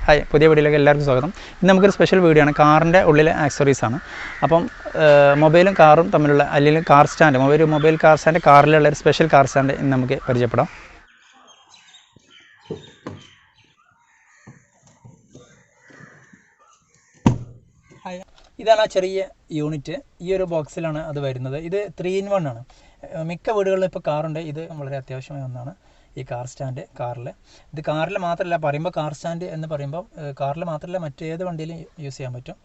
Hi, പുതിയ വീഡിയോയിലേക്ക് എല്ലാവർക്കും സ്വാഗതം. ഇന്ന് നമുക്കൊരു സ്പെഷ്യൽ വീഡിയോ ആണ്. കാറിൻ്റെ ഉള്ളിലെ ആക്സറീസാണ്. അപ്പം മൊബൈലും കാറും തമ്മിലുള്ള, അല്ലെങ്കിൽ car stand, mobile car stand, കാറിലുള്ള ഒരു സ്പെഷ്യൽ കാർ സ്റ്റാൻഡ് ഇന്ന് നമുക്ക് പരിചയപ്പെടാം. ഇതാണ് ആ ചെറിയ യൂണിറ്റ്. ഈ ഒരു ബോക്സിലാണ് അത് വരുന്നത്. ഇത് 3-in-1 ആണ്. മിക്ക വീടുകളിലും ഇപ്പോൾ കാറുണ്ട്. ഇത് വളരെ അത്യാവശ്യമായ ഒന്നാണ് ഈ കാർ സ്റ്റാൻഡ്. ഇത് കാറിൽ മാത്രമല്ല, പറയുമ്പോൾ കാർ സ്റ്റാൻഡ് എന്ന് പറയുമ്പോൾ കാറിൽ മാത്രമല്ല മറ്റേത് വണ്ടിയിലും യൂസ് ചെയ്യാൻ പറ്റും.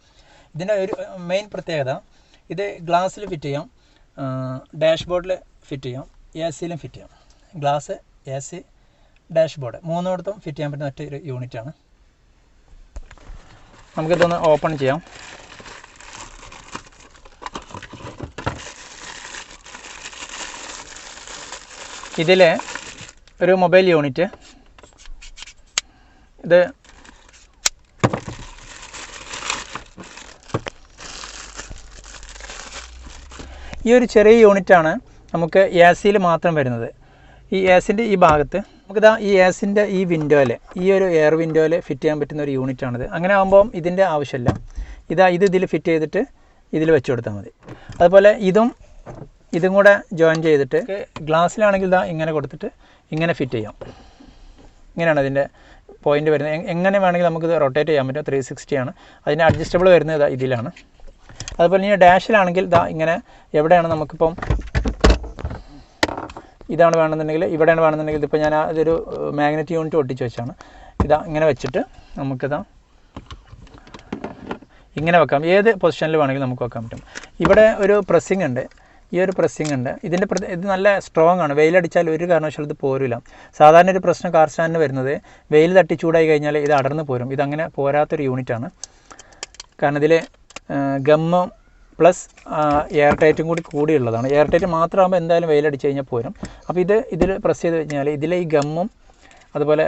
ഇതിൻ്റെ ഒരു മെയിൻ പ്രത്യേകത, ഇത് ഗ്ലാസ്സിൽ ഫിറ്റ് ചെയ്യാം, ഡാഷ്ബോർഡിൽ ഫിറ്റ് ചെയ്യാം, എ സിയിലും ഫിറ്റ് ചെയ്യാം. ഗ്ലാസ്, എ സി, ഡാഷ്ബോർഡ് മൂന്നിടത്തും ഫിറ്റ് ചെയ്യാൻ പറ്റുന്ന മറ്റൊരു യൂണിറ്റാണ്. നമുക്കിതൊന്ന് ഓപ്പൺ ചെയ്യാം. ഇതിൽ ഒരു മൊബൈൽ യൂണിറ്റ്, ഇത് ഈ ഒരു ചെറിയ യൂണിറ്റാണ് നമുക്ക് എ സിയിൽ മാത്രം വരുന്നത്. ഈ എ സിൻ്റെ ഈ ഭാഗത്ത് നമുക്കിതാ ഈ എ സിൻ്റെ ഈ വിൻഡോയിൽ, ഈ ഒരു എയർ വിൻഡോയിൽ ഫിറ്റ് ചെയ്യാൻ പറ്റുന്ന ഒരു യൂണിറ്റാണിത്. അങ്ങനെ ആകുമ്പം ഇതിൻ്റെ ആവശ്യമില്ല. ഇത് ഇതിൽ ഫിറ്റ് ചെയ്തിട്ട് ഇതിൽ വെച്ച് കൊടുത്താൽ മതി. അതുപോലെ ഇതും കൂടെ ജോയിൻ ചെയ്തിട്ട് ഗ്ലാസ്സിലാണെങ്കിൽ ഇതാ ഇങ്ങനെ കൊടുത്തിട്ട് ഇങ്ങനെ ഫിറ്റ് ചെയ്യാം. ഇങ്ങനെയാണ് ഇതിൻ്റെ പോയിൻ്റ് വരുന്നത്. എങ്ങനെ വേണമെങ്കിൽ നമുക്കിത് റൊട്ടേറ്റ് ചെയ്യാൻ പറ്റും. 360 ആണ്. അതിൻ്റെ അഡ്ജസ്റ്റബിൾ വരുന്നത് ഇതാ ഇതിലാണ്. അതുപോലെ ഇനി ഡാഷിലാണെങ്കിൽ ഇതാ ഇങ്ങനെ എവിടെയാണ് നമുക്കിപ്പം ഇതാണ് വേണമെന്നുണ്ടെങ്കിൽ, ഇവിടെയാണ് വേണമെന്നുണ്ടെങ്കിൽ, ഇതിപ്പോൾ ഞാൻ അതൊരു മാഗ്നറ്റ് യൂണിറ്റ് ഒട്ടിച്ച് വെച്ചാണ്. ഇതാ ഇങ്ങനെ വെച്ചിട്ട് നമുക്കിതാ ഇങ്ങനെ വെക്കാം. ഏത് പൊസിഷനിൽ വേണമെങ്കിലും നമുക്ക് വെക്കാൻ പറ്റും. ഇവിടെ ഒരു പ്രസ്സിങ് ഉണ്ട്. ഈ ഒരു പ്രസ്സിങ് ഉണ്ട്. ഇത് നല്ല സ്ട്രോങ് ആണ്. വെയിലടിച്ചാൽ ഒരു കാരണവശാലും ഇത് പോരില്ല. സാധാരണ ഒരു പ്രശ്നം കാർ സ്റ്റാൻഡിന് വരുന്നത്, വെയിൽ തട്ടി ചൂടായി കഴിഞ്ഞാൽ ഇത് അടർന്ന് പോരും. ഇതങ്ങനെ പോരാത്തൊരു യൂണിറ്റാണ്. കാരണം ഇതിൽ ഗമ്മും പ്ലസ് എയർ ടൈറ്റും കൂടിയുള്ളതാണ്. എയർ ടൈറ്റ് മാത്രമാകുമ്പോൾ എന്തായാലും വെയിലടിച്ച് കഴിഞ്ഞാൽ പോരും. അപ്പോൾ ഇതിൽ പ്രസ് ചെയ്ത് കഴിഞ്ഞാൽ ഇതിലെ ഈ ഗമ്മും അതുപോലെ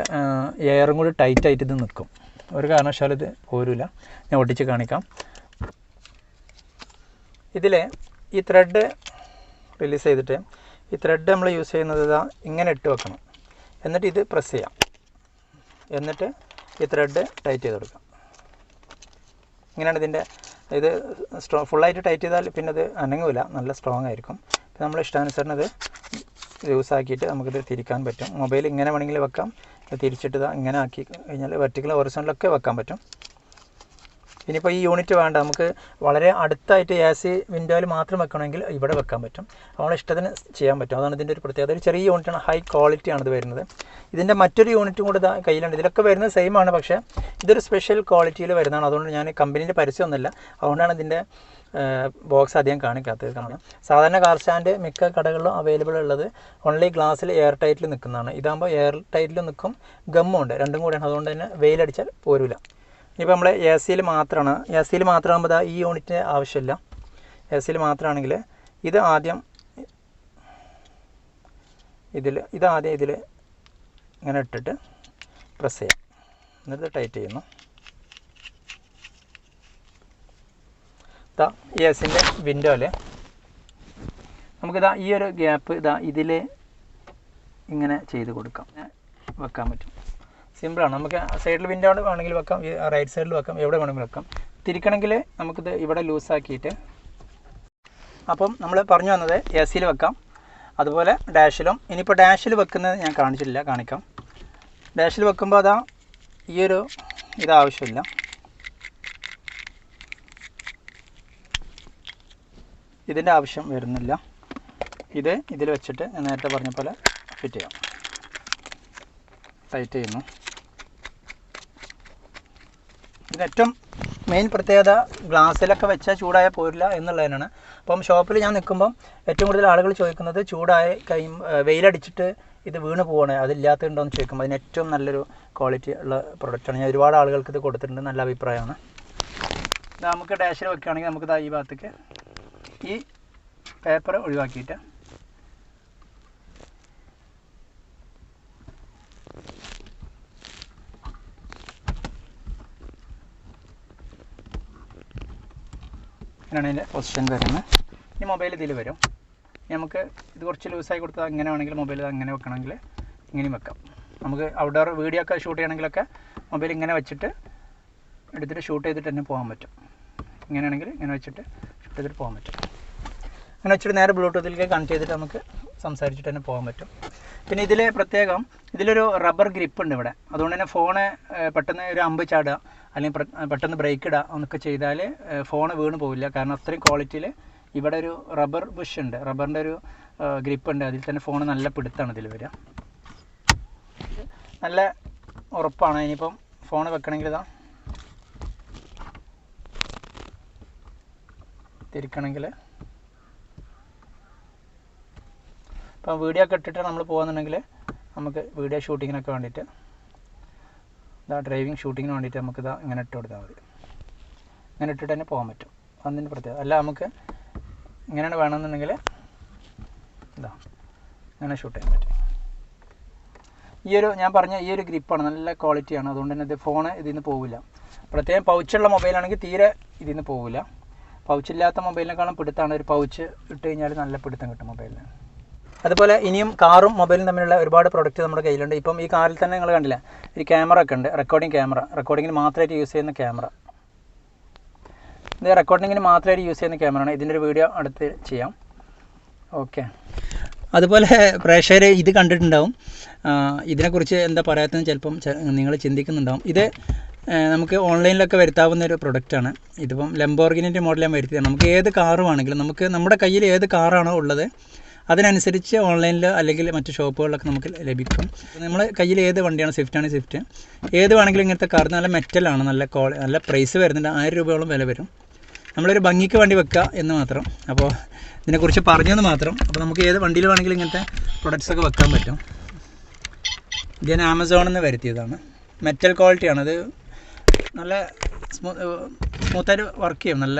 എയറും കൂടി ടൈറ്റായിട്ട് ഇത് നിൽക്കും. ഒരു കാരണവശാലും ഇത് പോരില്ല. ഞാൻ ഒട്ടിച്ച് കാണിക്കാം. ഇതിൽ ഈ ത്രെഡ് റിലീസ് ചെയ്തിട്ട്, ഈ ത്രെഡ് നമ്മൾ യൂസ് ചെയ്യുന്നത് ഇതാ ഇങ്ങനെ ഇട്ട് വെക്കണം. എന്നിട്ട് ഇത് പ്രസ് ചെയ്യാം. എന്നിട്ട് ഈ ത്രെഡ് ടൈറ്റ് ചെയ്ത് കൊടുക്കാം. ഇങ്ങനെയാണ് ഇതിൻ്റെ ഇത് ഫുള്ളായിട്ട് ടൈറ്റ് ചെയ്താൽ പിന്നെ ഇത് അനങ്ങില്ല, നല്ല സ്ട്രോങ് ആയിരിക്കും. പിന്നെ നമ്മൾ ഇഷ്ടാനുസരണം ഇത് ലൂസാക്കിയിട്ട് നമുക്കിത് തിരിക്കാൻ പറ്റും. മൊബൈൽ ഇങ്ങനെ വേണമെങ്കിൽ വെക്കാം. തിരിച്ചിട്ട് ഇതാ ഇങ്ങനെ ആക്കി കഴിഞ്ഞാൽ വെർട്ടിക്കൽ ഹൊറിസോണ്ടലൊക്കെ വെക്കാൻ പറ്റും. ഇനിയിപ്പോൾ ഈ യൂണിറ്റ് വേണ്ട, നമുക്ക് വളരെ അടുത്തായിട്ട് എ സി വിൻഡോയിൽ മാത്രം വെക്കണമെങ്കിൽ ഇവിടെ വെക്കാൻ പറ്റും. നമ്മളെ ഇഷ്ടത്തിന് ചെയ്യാൻ പറ്റും. അതാണ് ഇതിൻ്റെ ഒരു പ്രത്യേകത. ഒരു ചെറിയ യൂണിറ്റാണ്, ഹൈ ക്വാളിറ്റിയാണ് ഇത് വരുന്നത്. ഇതിൻ്റെ മറ്റൊരു യൂണിറ്റും കൂടി ഇതാ കയ്യിലുണ്ട്. ഇതിലൊക്കെ വരുന്നത് സെയിം ആണ്, പക്ഷേ ഇതൊരു സ്പെഷ്യൽ ക്വാളിറ്റിയിൽ വരുന്നതാണ്. അതുകൊണ്ട് ഞാൻ കമ്പനീൻ്റെ പരസ്യമൊന്നുമില്ല, അതുകൊണ്ടാണ് ഇതിൻ്റെ ബോക്സ് അധികം കാണിക്കാത്തത്. കാരണം സാധാരണ കാർ സ്റ്റാൻഡ് മിക്ക കടകളിലും അവൈലബിൾ ഉള്ളത് ഓൺലി ഗ്ലാസ്സിൽ എയർ ടൈറ്റിൽ നിൽക്കുന്നതാണ്. ഇതാകുമ്പോൾ എയർ ടൈറ്റിൽ നിൽക്കും, ഗമ്മുണ്ട്, രണ്ടും കൂടെയാണ്. അതുകൊണ്ട് തന്നെ വെയിലടിച്ചാൽ പോരില്ല. ഇപ്പോൾ നമ്മൾ എ സിയിൽ മാത്രമാണ്. എ സിയിൽ മാത്രമാകുമ്പോൾ ഈ യൂണിറ്റിന് ആവശ്യമില്ല. എ സിയിൽ മാത്രമാണെങ്കിൽ ഇത് ആദ്യം ഇതിൽ ഇങ്ങനെ ഇട്ടിട്ട് പ്രസ് ചെയ്യാം. എന്നിട്ട് ടൈറ്റ് ചെയ്യുന്നു. ഈ എ സിൻ്റെ വിൻഡോയിൽ നമുക്കിതാ ഈ ഒരു ഗ്യാപ്പ് ഇതിൽ ഇങ്ങനെ ചെയ്ത് കൊടുക്കാം, വെക്കാൻ പറ്റും. സിമ്പിളാണ്. നമുക്ക് സൈഡിൽ വിൻഡോ വേണമെങ്കിൽ വെക്കാം, റൈറ്റ് സൈഡിൽ വെക്കാം, എവിടെ വേണമെങ്കിലും വെക്കാം. തിരിക്കണമെങ്കിൽ നമുക്കിത് ഇവിടെ ലൂസാക്കിയിട്ട്, അപ്പം നമ്മൾ പറഞ്ഞു വന്നത് എ സിയിൽ വെക്കാം, അതുപോലെ ഡാഷിലും. ഇനിയിപ്പോൾ ഡാഷിൽ വെക്കുന്നത് ഞാൻ കാണിക്കാം. ഡാഷിൽ വെക്കുമ്പോൾ ഈ ഒരു ഇതാവശ്യമില്ല. ഇതിൻ്റെ ആവശ്യം വരുന്നില്ല. ഇതിൽ വെച്ചിട്ട് ഞാൻ നേരത്തെ പറഞ്ഞ പോലെ ഫിറ്റ് ചെയ്യാം. ടൈറ്റ് ചെയ്യുന്നു. ഇതിന് ഏറ്റവും മെയിൻ പ്രത്യേകത, ഗ്ലാസ്സിലൊക്കെ വെച്ചാൽ ചൂടായ പോരില്ല എന്നുള്ളതിനാണ്. അപ്പം ഷോപ്പിൽ ഞാൻ നിൽക്കുമ്പം ഏറ്റവും കൂടുതൽ ആളുകൾ ചോദിക്കുന്നത്, ചൂടായി വെയിലടിച്ചിട്ട് ഇത് വീണ് പോകണേ, അതില്ലാത്തതുണ്ടോ എന്ന് ചോദിക്കുമ്പോൾ അതിന് ഏറ്റവും നല്ലൊരു ക്വാളിറ്റി ഉള്ള പ്രൊഡക്റ്റാണ്. ഞാൻ ഒരുപാട് ആളുകൾക്ക് ഇത് കൊടുത്തിട്ടുണ്ട്, നല്ല അഭിപ്രായമാണ്. നമുക്ക് ഡാഷിൽ വെക്കുകയാണെങ്കിൽ നമുക്ക് ഈ ഭാഗത്തേക്ക് ഈ പേപ്പർ ഒഴിവാക്കിയിട്ട് ഇങ്ങനെയാണ് ഇതിൻ്റെ പൊസിഷൻ വരുന്നത്. ഈ മൊബൈൽ ഇതിൽ വരും. നമുക്ക് ഇത് കുറച്ച് ലൂസായി കൊടുത്താൽ ഇങ്ങനെ വേണമെങ്കിൽ മൊബൈൽ അങ്ങനെ വെക്കണമെങ്കിൽ ഇങ്ങനെയും വെക്കാം. നമുക്ക് ഔട്ട്ഡോർ വീഡിയോ ഒക്കെ ഷൂട്ട് ചെയ്യണമെങ്കിലൊക്കെ മൊബൈൽ ഇങ്ങനെ വെച്ചിട്ട് എടുത്തിട്ട് ഷൂട്ട് ചെയ്തിട്ട് തന്നെ പോകാൻ പറ്റും. ഇങ്ങനെയാണെങ്കിൽ ഇങ്ങനെ വെച്ചിട്ട് ഷൂട്ട് ചെയ്തിട്ട് പോകാൻ പറ്റും. അങ്ങനെ വെച്ചിട്ട് നേരെ ബ്ലൂടൂത്തിലേക്ക് കണക്ട് ചെയ്തിട്ട് നമുക്ക് സംസാരിച്ചിട്ട് തന്നെ പോകാൻ പറ്റും. പിന്നെ ഇതിൽ പ്രത്യേകം ഇതിലൊരു റബ്ബർ ഗ്രിപ്പ് ഉണ്ട് ഇവിടെ. അതുകൊണ്ട് തന്നെ ഫോണ് പെട്ടെന്ന് ഒരു അമ്പ് ചാടുക അല്ലെങ്കിൽ പെട്ടെന്ന് ബ്രേക്ക് ഇടുക എന്നൊക്കെ ചെയ്താൽ ഫോണ് വീണ് പോവില്ല. കാരണം അത്രയും ക്വാളിറ്റിയിൽ ഇവിടെ ഒരു റബ്ബർ ബുഷ് ഉണ്ട്, റബ്ബറിൻ്റെ ഒരു ഗ്രിപ്പ് ഉണ്ട്. അതിൽ തന്നെ ഫോൺ നല്ല പിടുത്താണ് ഇതിൽ വരിക. നല്ല ഉറപ്പാണ്. ഇനിയിപ്പം ഫോൺ വെക്കണമെങ്കിൽ ഇതാ തിരിക്കണമെങ്കിൽ ഇപ്പം വീഡിയോ ഒക്കെ ഇട്ടിട്ട് നമ്മൾ പോകുന്നുണ്ടെങ്കിൽ നമുക്ക് വീഡിയോ ഷൂട്ടിങ്ങിനൊക്കെ വേണ്ടിയിട്ട് ഇതാ ഡ്രൈവിംഗ് ഷൂട്ടിങ്ങിന് വേണ്ടിയിട്ട് നമുക്കിതാ ഇങ്ങനെ ഇട്ട് കൊടുത്താൽ മതി. ഇങ്ങനെ ഇട്ടിട്ട് തന്നെ പോകാൻ പറ്റും. അതിൻ്റെ പ്രത്യേകത. അല്ല നമുക്ക് ഇങ്ങനെയാണ് വേണമെന്നുണ്ടെങ്കിൽ ഇതാ ഇങ്ങനെ ഷൂട്ട് ചെയ്യാൻ പറ്റും. ഞാൻ പറഞ്ഞ ഈ ഒരു ഗ്രിപ്പാണ്, നല്ല ക്വാളിറ്റിയാണ്. അതുകൊണ്ട് തന്നെ ഇത് ഫോണ് ഇതിൽ നിന്ന് പോവില്ല. പ്രത്യേകം പൗച്ചുള്ള മൊബൈലാണെങ്കിൽ തീരെ ഇതിൽ നിന്ന് പോവില്ല. പൗച്ചില്ലാത്ത മൊബൈലിനേക്കാളും പിടുത്താണ്. ഒരു പൗച്ച് ഇട്ട് കഴിഞ്ഞാൽ നല്ല പിടുത്തം കിട്ടും മൊബൈലിന്. അതുപോലെ ഇനിയും കാറും മൊബൈലും തമ്മിലുള്ള ഒരുപാട് പ്രൊഡക്റ്റ് നമ്മുടെ കയ്യിലുണ്ട്. ഇപ്പം ഈ കാറിൽ തന്നെ നിങ്ങൾ കണ്ടില്ല, ഒരു ക്യാമറ ഒക്കെ ഉണ്ട്, റെക്കോർഡിംഗ് ക്യാമറ, റെക്കോർഡിങ്ങിന് മാത്രമായിട്ട് യൂസ് ചെയ്യുന്ന ക്യാമറ. ഇത് റെക്കോർഡിങ്ങിന് മാത്രമായിട്ട് യൂസ് ചെയ്യുന്ന ക്യാമറയാണ്. ഇതിൻ്റെ ഒരു വീഡിയോ അടുത്ത് ചെയ്യാം. ഓക്കെ. അതുപോലെ പ്രേക്ഷകർ ഇത് കണ്ടിട്ടുണ്ടാവും, ഇതിനെക്കുറിച്ച് എന്താ പറയാത്തതെന്ന് ചിലപ്പം നിങ്ങൾ ചിന്തിക്കുന്നുണ്ടാവും. ഇത് നമുക്ക് ഓൺലൈനിലൊക്കെ വരുത്താവുന്ന ഒരു പ്രൊഡക്റ്റാണ്. ഇതിപ്പം ലംബോർഗിനിൻ്റെ മോഡൽ ഞാൻ വരുത്തിയതാണ്. നമുക്ക് ഏത് കാറുവാണെങ്കിലും നമുക്ക് നമ്മുടെ കയ്യിൽ ഏത് കാറാണോ ഉള്ളത് അതിനനുസരിച്ച് ഓൺലൈനിൽ അല്ലെങ്കിൽ മറ്റ് ഷോപ്പുകളിലൊക്കെ നമുക്ക് ലഭിക്കും. നമ്മൾ കയ്യിൽ ഏത് വണ്ടിയാണ്, സ്വിഫ്റ്റാണ് സ്വിഫ്റ്റ്, ഏത് വേണമെങ്കിലും ഇങ്ങനത്തെ കാർ നല്ല മെറ്റലാണ്, നല്ല പ്രൈസ് വരുന്നുണ്ട്. 1000 രൂപയോളം വില വരും. നമ്മളൊരു ഭംഗിക്ക് വേണ്ടി വെക്കുക എന്ന് മാത്രം. അപ്പോൾ ഇതിനെക്കുറിച്ച് പറഞ്ഞെന്ന് മാത്രം. അപ്പോൾ നമുക്ക് ഏത് വണ്ടിയിൽ വേണമെങ്കിലും ഇങ്ങനത്തെ പ്രൊഡക്ട്സൊക്കെ വെക്കാൻ പറ്റും. ഇത് ഞാൻ ആമസോണിൽ നിന്ന് വരുത്തിയതാണ്. മെറ്റൽ ക്വാളിറ്റിയാണ്. അത് നല്ല സ്മൂത്തായിട്ട് വർക്ക് ചെയ്യും. നല്ല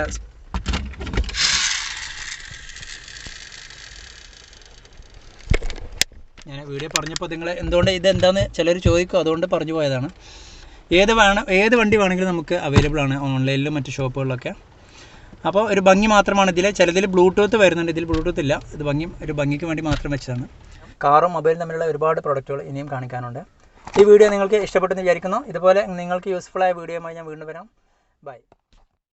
ഞാൻ വീഡിയോ പറഞ്ഞപ്പോൾ നിങ്ങൾ എന്തുകൊണ്ട് ഇതെന്താണെന്ന് ചിലർ ചോദിക്കും, അതുകൊണ്ട് പറഞ്ഞു പോയതാണ്. ഏത് വണ്ടി വേണമെങ്കിലും നമുക്ക് അവൈലബിൾ ആണ് ഓൺലൈനിലും മറ്റ് ഷോപ്പുകളിലൊക്കെ. അപ്പോൾ ഒരു ഭംഗി മാത്രമാണ് ഇതിൽ. ചിലതിൽ ബ്ലൂടൂത്ത് വരുന്നുണ്ട്, ഇതിൽ ബ്ലൂടൂത്ത് ഇല്ല. ഇത് ഒരു ഭംഗിക്ക് വേണ്ടി മാത്രം വെച്ചതാണ്. കാറും മൊബൈലും തമ്മിലുള്ള ഒരുപാട് പ്രൊഡക്റ്റുകൾ ഇനിയും കാണിക്കാനുണ്ട്. ഈ വീഡിയോ നിങ്ങൾക്ക് ഇഷ്ടപ്പെട്ടെന്ന് വിചാരിക്കുന്നു. ഇതുപോലെ നിങ്ങൾക്ക് യൂസ്ഫുള്ളായ വീഡിയോയുമായി ഞാൻ വീണ്ടും വരാം. ബൈ.